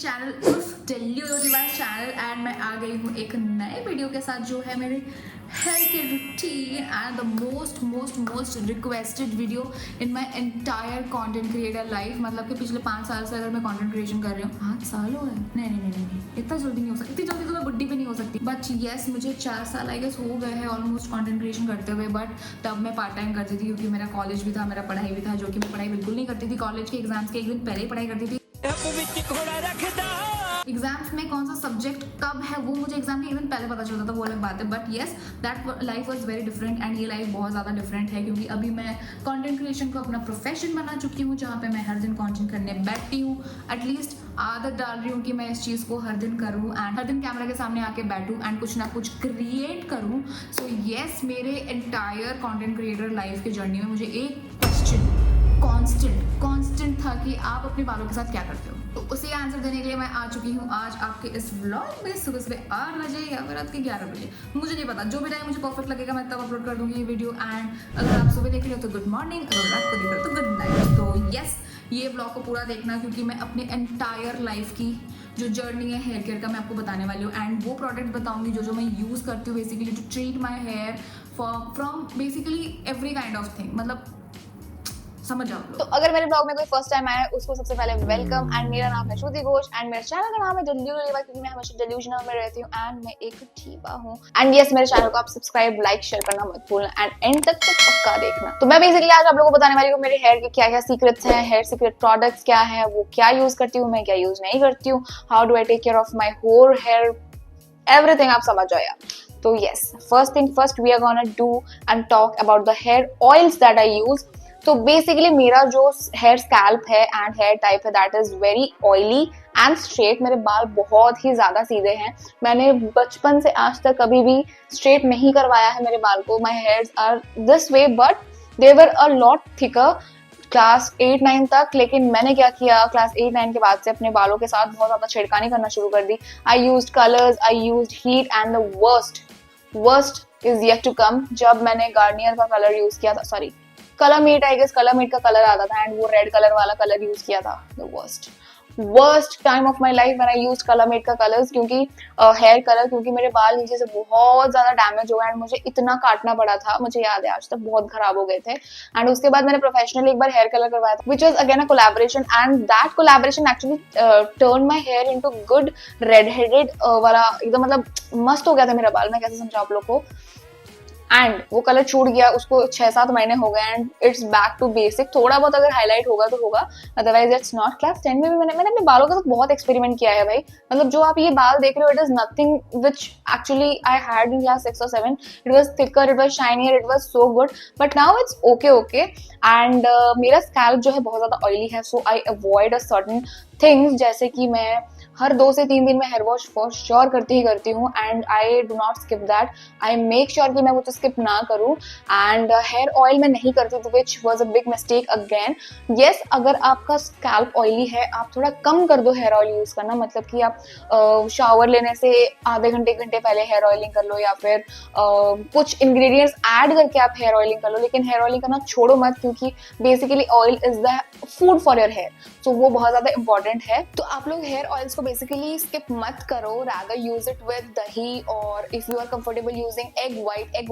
Channel उस दिल्ली रिवाज channel and मैं आ गई हूँ एक नए वीडियो के साथ जो है मेरे हेयर के routine and the most requested video in my entire content creator life. मतलब कि पिछले 5 साल से अगर मैं कंटेंट क्रिएशन कर रही हूँ, 5 साल हो गए? नहीं, इतना जल्दी नहीं हो सकती, इतनी जल्दी तो मैं बुढ़ी भी नहीं हो सकती। बट येस, मुझे 4 साल आई गेस हो गए हैं ऑलमोस्ट कंटेंट क्रिएशन करते हुए। बट तब मैं पार्ट टाइम करती थी क्योंकि मेरा कॉलेज भी था, मेरा पढ़ाई भी था, जो कि मैं पढ़ाई बिल्कुल नहीं करती थी। कॉलेज के एग्जाम्स के एक दिन पहले ही पढ़ाई करती थी। एग्जाम्स में कौन सा सब्जेक्ट कब है वो मुझे एग्जाम के एक दिन पहले पता चलता था, वो अलग बात है। But yes, that life was very different and ये लाइफ बहुत ज़्यादा डिफरेंट है क्योंकि अभी मैं कंटेंट क्रिएशन को अपना प्रोफेशन बना चुकी हूँ, जहाँ पे मैं हर दिन कंटेंट करने बैठती हूँ। एटलीस्ट आदत डाल रही हूँ कि मैं इस चीज़ को हर दिन करूँ एंड हर दिन कैमरा के सामने आके बैठूँ एंड कुछ ना कुछ क्रिएट करूँ। सो येस, मेरे एंटायर कंटेंट क्रिएटर लाइफ की जर्नी में मुझे एक क्वेश्चन कांस्टेंट था कि आप अपने बालों के साथ क्या करते हो। तो उसी आंसर देने के लिए मैं आ चुकी हूँ आज आपके इस व्लॉग में सुबह 8 बजे या फिर रात के 11 बजे, मुझे नहीं पता। जो भी टाइम मुझे परफेक्ट लगेगा मैं तब अपलोड कर दूंगी ये वीडियो। एंड अगर आप सुबह देख रहे हो तो गुड मॉर्निंग, अगर रात को देख रहे हो तो गुड नाइट। तो येस, ये व्लॉग को पूरा देखना क्योंकि मैं अपने एंटायर लाइफ की जो जर्नी है हेयर केयर का मैं आपको बताने वाली हूँ एंड वो प्रोडक्ट बताऊंगी जो मैं यूज़ करती हूँ basically to treat my hair from basically every kind of thing. मतलब समझ जाओ। तो अगर मेरे ब्लॉग में कोई फर्स्ट टाइम आया है उसको सबसे पहले वेलकम। एंड मेरा नाम है श्रुति घोष एंड मेरे चैनल का नाम है डेल्यूजनल क्योंकि मैं हमेशा डेल्यूजनल में रहती हूँ एंड मैं एक ठीबा हूँ। एंड यस, मेरे चैनल को आप सब्सक्राइब, लाइक, शेयर करना मत भूलना एंड एंड तक तो पक्का देखना। तो मैं बेसिकली आज आप लोगों को बताने वाली हूँ मेरे हेयर के क्या क्या सीक्रेट्स हैं, हेयर सीक्रेट प्रोडक्ट्स क्या है, वो क्या यूज करती हूँ मैं, क्या यूज नहीं करती हूँ, how do I take care of my whole hair, everything आप समझ जाओ यार। तो yes, first thing first, we are gonna do and talk about the hair oils that I use. तो बेसिकली मेरा जो हेयर स्कैल्प है एंड हेयर टाइप है that is very oily and straight. मेरे बाल बहुत ही ज्यादा सीधे हैं। मैंने बचपन से आज तक कभी भी स्ट्रेट नहीं करवाया है मेरे बाल को। My hairs are this way but they were a lot thicker class 8-9 तक। लेकिन मैंने क्या किया, क्लास 8-9 के बाद से अपने बालों के साथ बहुत ज्यादा छिड़कानी करना शुरू कर दी। I used colours, I used heat and the worst is yet to come. जब मैंने गार्नियर का कलर यूज किया था, सॉरी कलरमेट, आई गेस कलरमेट का कलर आता था एंड वो रेड कलर वाला कलर यूज किया था। The worst time of my life when I use Colormate का कलर्स, क्योंकि हेयर कलर, क्योंकि मेरे बाल नीचे से बहुत ज्यादा डैमेज हो गया एंड मुझे इतना काटना पड़ा था, मुझे याद है आज तक बहुत खराब हो गए थे। एंड उसके बाद मैंने प्रोफेशनली एक बार हेयर कलर करवाया था which was again a collaboration and that collaboration actually turn my hair into good red headed वाला, एकदम मतलब मस्त हो गया था मेरा बाल। मैं कैसे समझाऊं आप लोग को। एंड वो कलर छूट गया, उसको 6-7 महीने हो गए and it's back to basic. थोड़ा बहुत अगर हाईलाइट होगा तो होगा, अदरवाइज इट्स नॉट। क्लास 10 में भी मैंने अपने बालों के साथ बहुत एक्सपेरिमेंट किया है भाई। मतलब जो आप ये बाल देख रहे हो, it is nothing which actually I had in class 6 और 7। It was thicker, it was shinier, it was so good, but now it's okay. And मेरा स्कैल्प जो है बहुत ज्यादा ऑयली है, so I avoid a certain things, जैसे कि मैं हर 2 से 3 दिन में हेयर वॉश फॉर श्योर करती हूँ and I do not skip that. I make sure कि मैं वो तो स्किप ना करूँ। एंड हेयर ऑयल मैं नहीं करती थी which was a big mistake again. Yes, अगर आपका स्कैल्प ऑयली है आप थोड़ा कम कर दो हेयर ऑयल यूज करना। मतलब कि आप शावर लेने से आधे घंटे एक घंटे पहले हेयर ऑयलिंग कर लो या फिर कुछ इंग्रेडिएंट्स ऐड करके आप हेयर ऑयलिंग कर लो, लेकिन हेयर ऑयलिंग करना छोड़ो मत, क्योंकि basically oil is the food for your hair, so वो बहुत ज्यादा इंपॉर्टेंट है। तो आप लोग हेयर ऑयल्स को बेसिकली स्किप मत करो, रादर यूज इट विद दही, और if you are comfortable using egg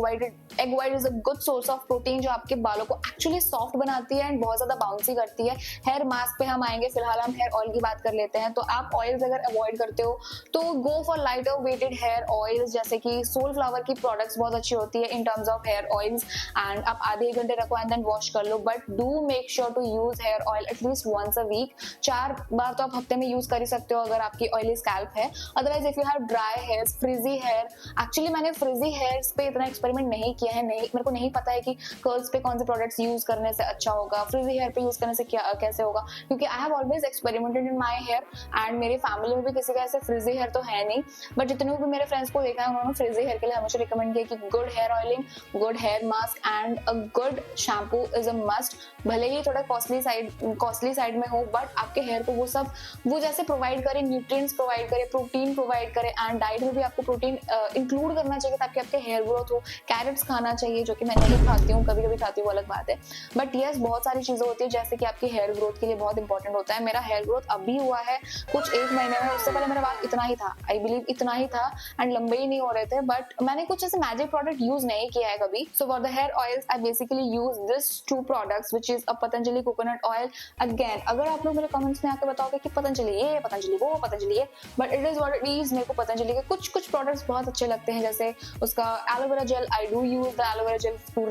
white is a good source of protein जो आपके बालों को एक्चुअली सॉफ्ट बनाती है एंड बहुत ज्यादा बाउंसी करती है। हेयर मास्क पे हम आएंगे, फिलहाल हम हेयर ऑयल की बात कर लेते हैं। तो आप ऑयल्स अगर अवॉइड करते हो तो go for lighter weighted hair oils, जैसे कि सोल फ्लावर की प्रोडक्ट्स बहुत अच्छी होती है in terms of hair oils and आप आधे 1 घंटे रखो एंड देन वॉश कर लो। But do make sure to use hair oil at least once a week. 4 बार तो आप हफ्ते में यूज कर ही सकते हो अगर आपकी ऑयली स्कैल्प है। Otherwise if you have dry hair, frizzy hair, actually मैंने फ्रिजी हेयर्स पे इतना एक्सपेरिमेंट नहीं किया है, नहीं मेरे को नहीं पता है कि कर्ल्स पे कौन से प्रोडक्ट्स यूज करने से अच्छा होगा, फ्रिजी हेयर पे यूज करने से क्या कैसे होगा, क्योंकि I have always experimented in my hair and मेरे फैमिली में भी किसी का ऐसे फ्रिजी हेयर तो है नहीं, बट जितने भी मेरे फ्रेंड्स को देखा है उन्होंने फ्रिजी हेयर के लिए हमेशा रिकमेंड किया कि good hair oiling, good hair mask and a good shampoo is a must. भले ही थोड़ा कॉस्टली साइड में हो, बट आपके हेयर को वो जैसे प्रोवाइड करे न्यूट्रिएंट्स प्रोवाइड करे, प्रोटीन प्रोवाइड करे, एंड डाइट में भी आपको प्रोटीन इंक्लूड करना चाहिए ताकि आपके हेयर ग्रोथ हो। कैरेट्स खाना चाहिए, जो कि मैं नहीं खाती हूँ, कभी कभी खाती हूँ, वो अलग बात है, बट यस बहुत सारी चीजें होती है जैसे कि आपकी हेयर ग्रोथ के लिए बहुत इंपॉर्टेंट होता है। मेरा हेयर ग्रोथ अभी हुआ है कुछ 1 महीने में, उससे पहले मेरा बाल इतना ही था, आई बिलीव इतना ही था, एंड लंबे ही नहीं हो रहे थे, बट मैंने कुछ ऐसे मैजिक प्रोडक्ट यूज नहीं किया है कभी। So for the hair oils I basically use this 2 products which is a Patanjali coconut oil. Again अगर आप लोग मेरे कमेंट्स में आके बताओगे कि पतंजलि ये, पतंजलि वो, पतंजली ये, but it is what it is. मेरे को पतंजलि के कुछ प्रोडक्ट्स बहुत अच्छे लगते हैं, जैसे उसका aloe vera gel, I do use the aloe vera gel to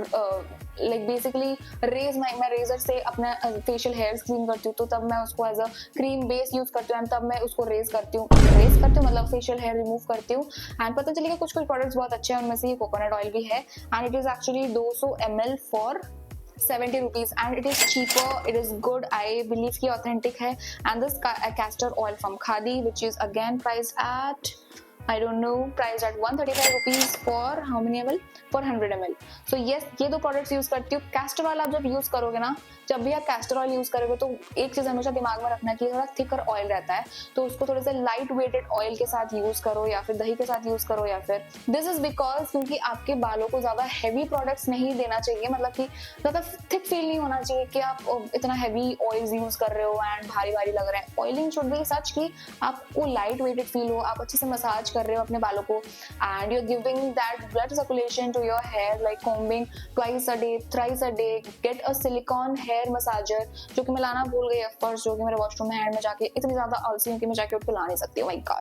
like basically raze मैं रेजर से अपना फेशियल हेयर्स क्लीन करती हूँ, तो तब मैं उसको as a cream base use करती हूँ, तब मैं उसको रेज करती हूँ मतलब फेशियल हेयर रिमूव करती हूँ। एंड पतंजलि के कुछ प्रोडक्ट्स बहुत अच्छे हैं, उनमें से ये कोकोनट ऑयल भी है, and it is actually 200 ml for 70 rupees and it is cheaper, it is good, I believe कि authentic है। And this castor oil from Khadi which is again priced at I don't know, priced at 135 rupees for how many ml? For 100 ml. So yes, ये 2 products use करती हूँ। Castor oil आप जब use करोगे ना, जब भी आप कैस्टर ऑयल यूज करोगे तो एक चीज हमेशा दिमाग में रखना कि थोड़ा थिकर ऑयल रहता है, तो उसको थोड़े से लाइट वेटेड ऑयल के साथ यूज करो या फिर दही के साथ यूज करो, या फिर दिस इज बिकॉज क्योंकि आपके बालों को ज्यादा हैवी प्रोडक्ट्स नहीं देना चाहिए, मतलब कि ज्यादा थिक फील नहीं होना चाहिए कि आप इतना हैवी ऑयल यूज कर रहे हो एंड भारी भारी लग रहा है। ऑयलिंग शुड बी सच कि आपको लाइट वेटेड फील हो, आप अच्छे से मसाज कर रहे हो अपने बालों को, and you are giving that blood circulation to your hair, like combing twice a day, thrice a day, get a silicone hair massager, जो कि मैं लाना भूल गई ऑफ कोर्स, जो कि मेरे वॉशरूम में हैंड में जाके इतनी ज्यादा आलसी हूँ कि मैं जाके उठ के ला नहीं सकती हूँ। माय गॉड,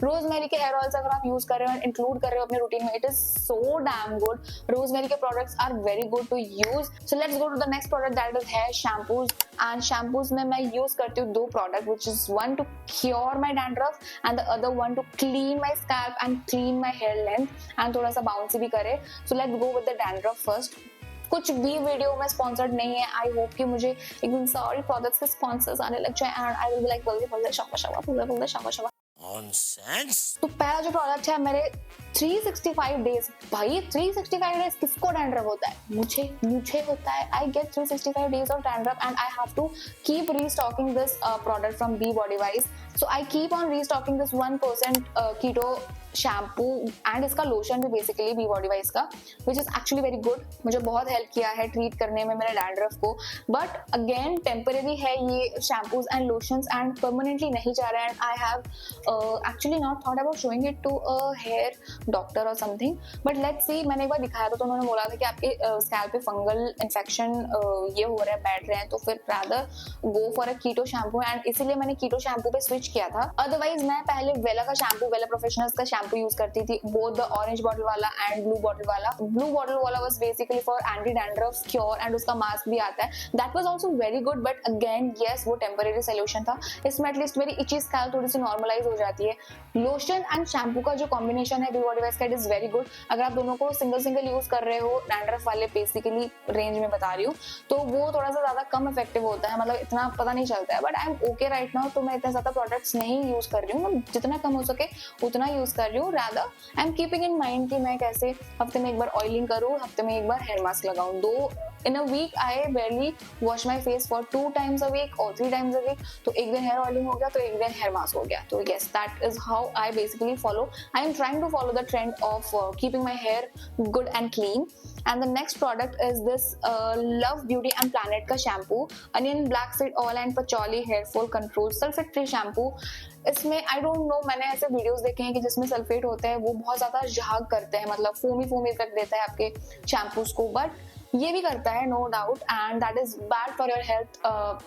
रोजमेरी के हेयर ऑयल्स अगर आप यूज कर रहे हो, इंक्लूड कर रहे हो अपने रूटीन में, it is so damn good. Rosemary के products are very good to use. So let's go to the next product that is hair shampoos. And shampoos में मैं यूज करती हूँ 2 product which is one to cure my dandruff and the other one to clean my scalp and clean my hair length and थोड़ा सा bouncy भी करे। So let's go with the dandruff first. कुछ भी video में sponsored नहीं है, I hope कि मुझे एक दिन सारी प्रोडक्ट्स के स्पॉन्सर्स आने लग जाए and I will be like बोलते शाबा। तो पहला जो प्रोडक्ट है मेरे 365 डेज, भाई 365 डेज किसको डैंड्रफ होता है? मुझे होता है। I get 365 days of dandruff and I have to keep restocking this product from be bodywise. So I keep on restocking this 1% keto shampoo and इसका लोशन भी बेसिकली बी बॉडी वाइज का, which is actually very good. मुझे बहुत help किया है treat करने में मेरे डैंड्रफ को, बट अगेन टेम्परेरी है ये shampoos and lotions and permanently नहीं जा रहा है। And I have actually not thought about showing it to a hair doctor और समथिंग, बट लेट्स सी। मैंने एक बार दिखाया था तो उन्होंने बोला था कि आपके स्कैल्प पे फंगल इन्फेक्शन ये हो रहा है, बैठ रहे हैं, तो फिर rather go for a keto shampoo, and इसीलिए मैंने कीटो शैम्पू पे स्विच किया था। अदरवाइज मैं पहले वेला का शैम्पू, वेला प्रोफेशनल्स का शैम्पू यूज करती थी, बोथ द ऑरेंज बॉटल वाला एंड ब्लू बॉटल वाला। ब्लू बॉटल वाला was basically for anti dandruff cure and उसका मास्क भी आता है, that was also very good, but again yes वो टेम्परेरी सोल्यूशन था। इसमें एटलीस्ट मेरी इची स्कैल्प थोड़ी सी नॉर्मलाइज हो जाती है। लोशन एंड शैम्पू का जो कॉम्बिनेशन है बी बॉडी वाइज का, इट इज वेरी गुड। अगर आप दोनों को सिंगल यूज कर रहे हो, डैंड्रफ वाले बेसिकली रेंज में बता रही हूँ, तो वो थोड़ा सा ज्यादा कम इफेक्टिव होता है, मतलब इतना पता नहीं चलता है, but I am okay right now. तो मैं इतना ज्यादा प्रोडक्ट्स नहीं यूज कर रही हूँ, जितना कम हो सके उतना यूज कर रही हूँ। Rather I am keeping in mind कि मैं कैसे हफ्ते में एक बार ऑयलिंग करूँ, हफ्ते में एक बार हेयर मास्क लगाऊं। दो in a week I barely wash my face for 2 times a week or 3 times a week, तो एक दिन हेयर ऑयलिंग हो गया तो एक दिन हेयर मास्क हो गया। तो yes, that is how I basically follow. I am trying to follow the trend of keeping my hair good and clean. And the next product is this Love Beauty and Planet का shampoo, onion black seed oil and patchouli hair fall control sulfate free shampoo। इसमें आई don't no, मैंने ऐसे videos देखे हैं कि जिसमें sulphate होता है, वो बहुत ज्यादा झाग करते हैं, मतलब फोमी इफेक्ट देता है आपके शैम्पूज को, बट ये भी करता है no doubt, and that is bad for your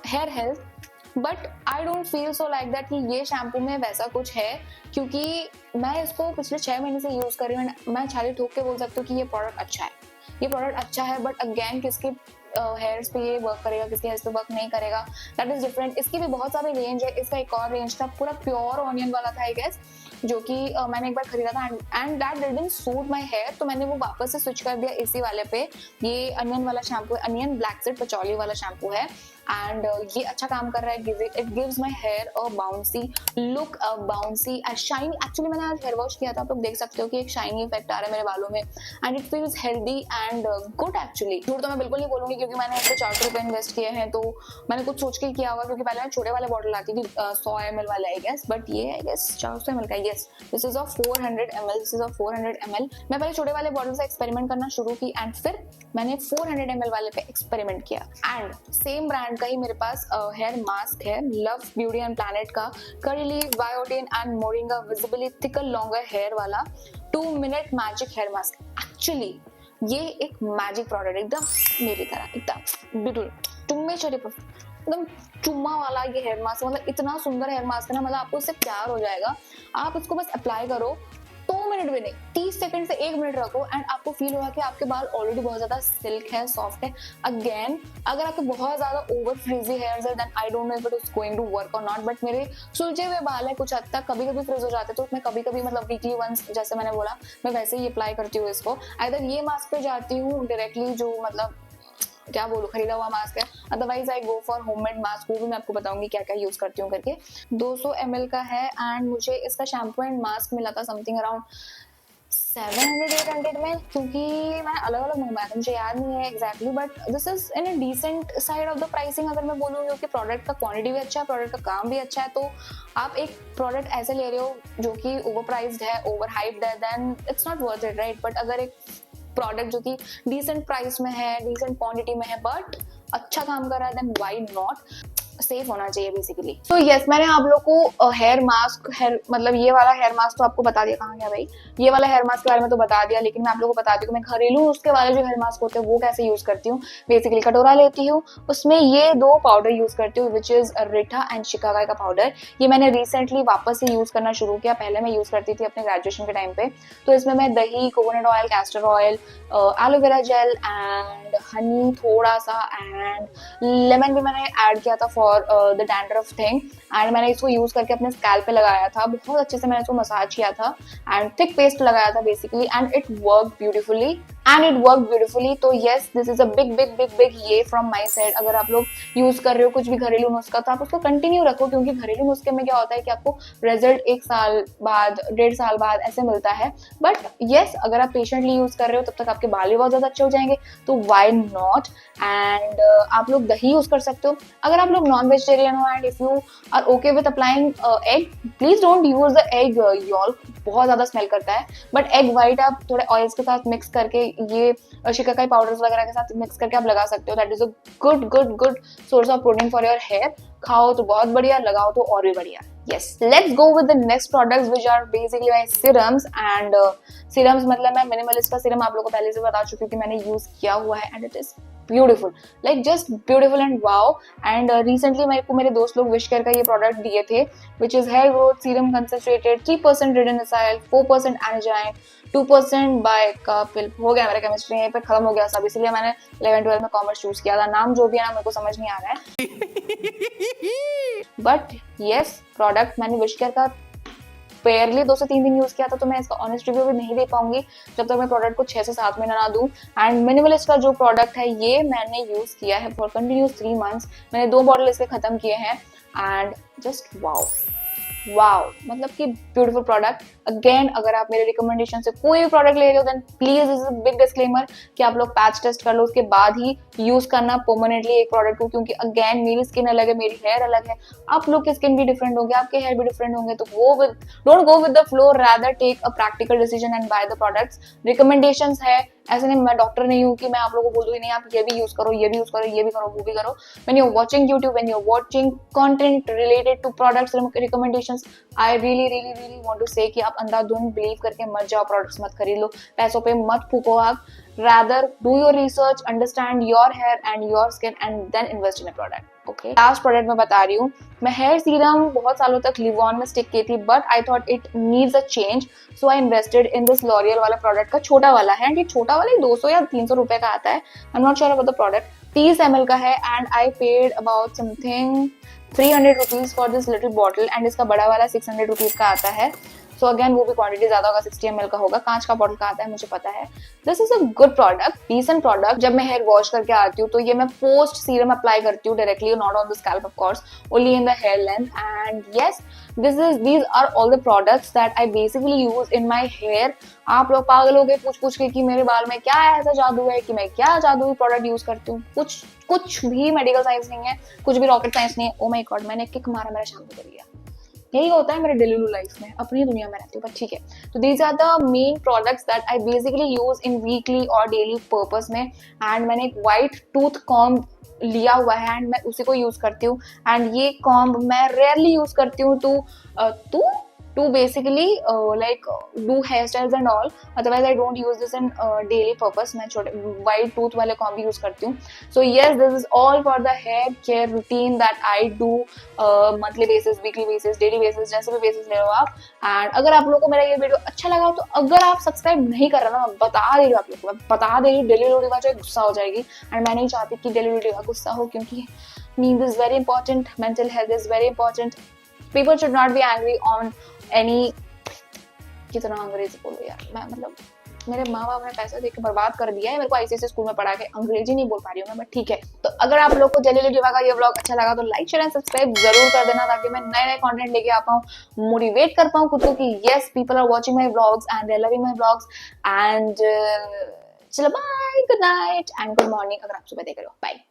hair health. But I don't feel so like that कि ये शैम्पू में वैसा कुछ है, क्योंकि मैं इसको पिछले 6 महीने से यूज कर रही हूँ। मैं छाती ठोक के बोल सकती हूँ कि ये प्रोडक्ट अच्छा है, बट अगेन किसके हेयर्स पे ये वर्क करेगा, किसके हेयर्स पे वर्क नहीं करेगा, दैट इज डिफरेंट। इसकी भी बहुत सारी रेंज है। इसका एक और रेंज था पूरा प्योर ऑनियन वाला था आई गेस, जो कि मैंने एक बार खरीदा था and that didn't suit my hair, तो मैंने वो वापस से स्विच कर दिया इसी वाले पे। ये अनियन वाला शैम्पू है, अनियन ब्लैक सीड पचौली वाला शैम्पू है, एंड ये अच्छा काम कर रहा है. It gives my hair a bouncy look, a bouncy and shiny. Actually मैंने आज हेयर वॉश किया था, आप लोग देख सकते हो कि एक शाइनी इफेक्ट आ रहा है मेरे बालों में and it feels healthy and good. Actually झूठ तो मैं बिल्कुल नहीं बोलूंगी क्योंकि मैंने इसको 400 रुपए इन्वेस्ट किए हैं, तो मैंने कुछ सोच के किया होगा क्योंकि पहले मैं छोटे वाले बॉटल आती थी 100 ml वाले आई गेस, बट ये आई गेस 400 ml का. Yes, this is of 400 ml. This is of 400 ml. मैं पहले छोटे वाले बॉटल से एक्सपेरिमेंट करना शुरू की एंड फिर मैंने 400 ml वाले पे एक्सपेरिमेंट किया. एंड सेम ब्रांड का ही मेरे पास हेयर मास्क है, लव ब्यूटी एंड प्लैनेट का curry leaf biotin and moringa visibly thicker longer hair वाला 2 minute magic hair mask. Actually ये एक मैजिक प्रोडक्ट, एकदम मेरी तरह, एकदम ब्यूटीफुल टुम्मे चोरी एकदम चुम्मा वाला ये हेयर मास्क. मतलब इतना सुंदर हेयर मास्क है ना, मतलब आपको इससे प्यार हो जाएगा. आप इसको बस अप्लाई करो, 2 मिनट भी नहीं, 30 सेकंड से 1 मिनट रखो एंड आपको फील होगा कि आपके बाल ऑलरेडी बहुत ज्यादा सिल्क है, सॉफ्ट है. अगेन अगर आपके बहुत ज्यादा ओवर फ्रीजी हेयर्स है then I don't know if it is going to work और नॉट, बट मेरे सुलझे हुए बाल है कुछ हद तक, कभी कभी फ्रीज हो जाते हैं, तो मैं कभी कभी मतलब वीकली वंस जैसे मैंने बोला मैं वैसे ही अप्लाई करती हूँ इसको. इधर ये मास्क पे जाती हूँ डायरेक्टली, जो मतलब क्या बोलूं खरीदा हुआ मास्क है. Otherwise I go for homemade mask, वो भी मैं आपको बताऊंगी क्या क्या यूज करती हूँ करके. 200 ml का है एंड मुझे इसका शैम्पू एंड मास्क मिला था समथिंग अराउंड 700-800 में, क्योंकि मैंने अलग अलग मंगवाया था, मुझे याद नहीं है exactly, but this is in a decent side of the pricing. अगर मैं बोलूँ क्योंकि प्रोडक्ट का क्वांटिटी भी अच्छा है, प्रोडक्ट का काम भी अच्छा है, तो आप एक प्रोडक्ट ऐसे ले रहे हो जो कि ओवर प्राइस्ड है, ओवर हाइप्ड है, then it's not worth it, right. But अगर एक प्रोडक्ट जो कि डिसेंट प्राइस में है, डिसेंट क्वांटिटी में है, बट अच्छा काम कर रहा है, देन व्हाई नॉट. सेफ होना चाहिए बेसिकली. तो यस, मैंने आप लोग को हेयर मास्क, हेयर मतलब ये वाला हेयर मास्क तो आपको बता दिया, कहाँ गया भाई, ये वाला हेयर मास्क के बारे में तो बता दिया, लेकिन मैं आप लोगों को बता दी कि मैं घरेलू उसके वाले जो हेयर मास्क होते हैं वो कैसे यूज करती हूँ. बेसिकली कटोरा लेती हूँ, उसमें ये 2 पाउडर यूज करती हूँ, which is reetha and shikakai का पाउडर. ये मैंने रिसेंटली वापस से यूज करना शुरू किया, पहले मैं यूज करती थी अपने ग्रेजुएशन के टाइम पे. तो इसमें मैं दही, coconut oil, castor oil, aloe vera gel and honey थोड़ा सा एंड लेमन भी मैंने ऐड किया था for the dandruff thing. And मैंने इसको यूज करके अपने स्कैल्प पे लगाया था, बहुत अच्छे से मैंने इसको मसाज किया था एंड थिक पेस्ट लगाया था basically, and it work beautifully. तो yes, this is a big big big big yay from my side. अगर आप लोग यूज कर रहे हो कुछ भी घरेलू नुस्खा, तो आप उसको कंटिन्यू रखो, क्योंकि घरेलू नुस्खे में क्या होता है कि आपको रिजल्ट 1 साल बाद, 1.5 साल बाद ऐसे मिलता है. बट यस, अगर आप पेशेंटली यूज कर रहे हो तब तक आपके बाल भी बहुत ज्यादा अच्छे हो जाएंगे, तो वाई नॉट. एंड आप लोग दही यूज कर सकते हो. अगर आप लोग नॉन वेजिटेरियन हो and if you are okay with applying egg, please don't use the egg yolk, बहुत ज्यादा स्मेल करता है. बट एग व्हाइट आप थोड़े ऑयल्स के साथ मिक्स करके, ये शिकाकाई पाउडर्स वगैरह के साथ मिक्स करके आप लगा सकते हो. That is a good good good source of protein for your hair. खाओ तो बहुत बढ़िया, लगाओ तो और भी बढ़िया. Yes, let's go with the next products which are basically my serums and serums मतलब मैं minimalist का सीरम आप लोगों को पहले से बता चुकी हूँ कि मैंने यूज किया हुआ है and it is beautiful, like just beautiful and wow. and recently मेरे को मेरे दोस्त लोग विशकेयर का ये प्रोडक्ट दिए थे, which is hair growth serum concentrated, 3% retinol, 4% aniline, 2% बाइकापिल. हो गया मेरा केमिस्ट्री यहीं पे खत्म हो गया सब, इसलिए मैंने 11-12 में कॉमर्स चूज किया था. नाम जो भी है ना मेरे को समझ नहीं आ रहा है, बट यस, प्रोडक्ट मैंने विशकेयर का पेयरली 2 से 3 दिन यूज किया था, तो मैं इसका ऑनेस्ट रिव्यू भी नहीं दे पाऊंगी जब तक मैं प्रोडक्ट को 6 से 7 महीना ना दूं. एंड मिनिमलिस्ट का जो प्रोडक्ट है ये मैंने यूज किया है फॉर कंटिन्यूस 3 मंथ्स. मैंने 2 बॉटल इसके खत्म किए हैं एंड जस्ट वाओ वाओ, मतलब कि ब्यूटीफुल प्रोडक्ट. अगेन अगर आप मेरे रिकमेंडेशन से कोई भी प्रोडक्ट ले रहे हो then please is a big disclaimer कि आप लोग पैच टेस्ट कर लो, उसके बाद ही यूज करना परमानेंटली एक प्रोडक्ट को, क्योंकि अगेन मेरी स्किन अलग है, मेरी हेयर अलग है, आप लोग की स्किन भी डिफरेंट होगी, आपके हेयर भी डिफरेंट होंगे. तो don't go with the flow, rather take a practical decision and buy the products. Recommendations है, ऐसे नहीं, मैं डॉक्टर नहीं हूँ कि मैं आप लोगों को बोल दूँ नहीं आप ये भी यूज करो, ये भी यूज करो, ये भी करो, वो भी करो. When you are watching YouTube, when you are watching content related to products recommendations, I really want to say कि आप अंधाधुंध बिलीव करके मत जाओ, प्रोडक्ट्स मत खरीद लो, पैसों पे मत फूको आप. rather do your research, understand your hair and your skin and then invest in a product. Okay, last product मैं बता रही हूँ. मैं हेयर सीरम बहुत सालों तक लिवॉन में स्टिक की थी, but I thought it needs a change, so I invested in this L'Oréal वाला प्रोडक्ट का छोटा वाला है. एंड ये छोटा वाला 200 या 300 रुपए का आता है, I am not sure about the product. 30 ml का है and I paid about something 300 rupees for this little bottle. And इसका बड़ा वाला 600 रुपीज का आता है. सो अगेन वो भी क्वांटिटी ज्यादा होगा, 60 ml का होगा, कांच का बॉटल का आता है, मुझे पता है। This is a good product, decent product. जब मैं हेयर वॉश करके आती हूँ तो ये मैं पोस्ट सीरम अप्लाई करती हूँ directly, not on the scalp of course, only in the hair length. And yes, these are all the products that I basically use in my hair. आप लोग पागल हो गए पूछ के कि मेरे बाल में क्या ऐसा जादू है, कि मैं क्या जादुई प्रोडक्ट यूज करती हूँ। कुछ भी मेडिकल साइंस नहीं है, कुछ भी रॉकेट साइंस नहीं है। ओ माय गॉड, मैंने किक मारा, मेरा शैम्पू कर लिया। यही होता है मेरे डेली लाइफ में, अपनी दुनिया में रहती हूँ, बट ठीक है। तो these are the main products that I basically use in weekly और डेली पर्पस में। एंड मैंने एक वाइट टूथ कॉम्ब लिया हुआ है एंड मैं उसी को यूज करती हूँ। एंड ये कॉम्ब मैं रेयरली यूज करती हूँ to basically like do hairstyles and all, otherwise I don't use this in daily purpose। मैं छोटे white tooth वाले comb यूज करती हूँ। So yes, this is all for the hair care routine that I do monthly basis, weekly basis, daily basis, जैसे भी basis ले लो आप। and अगर आप लोगों को मेरा ये वीडियो अच्छा लगा तो अगर आप सब्सक्राइब नहीं कर रहा ना, मैं बता दे रही हूँ आप लोगों को, मैं बता दे रही हूँ, डेली रोटी जो गुस्सा हो जाएगी। एंड मैं नहीं चाहती कि डेली रोटी का गुस्सा हो, क्योंकि नींद is very important, mental health is very important. People should not be angry on any, कितना अंग्रेजी बोलो यार, मैं मतलब मेरे माँ बाप ने पैसा देकर बर्बाद कर दिया है मेरे को आईसीएसई स्कूल में पढ़ा के, अंग्रेजी नहीं बोल पा रही हूँ मैं, बट ठीक है। तो अगर आप लोग को जेली डिवा का ये व्लॉग अच्छा लगा तो लाइक शेयर एंड सब्सक्राइब जरूर कर देना, ताकि मैं नए नए कंटेंट लेके आ पाऊँ, मोटिवेट कर पाऊँ खुद को कि yes, people are watching my vlogs and they are loving my vlogs. And चलो bye, good night and good morning अगर आप सुबह देख रहे हो, बाय।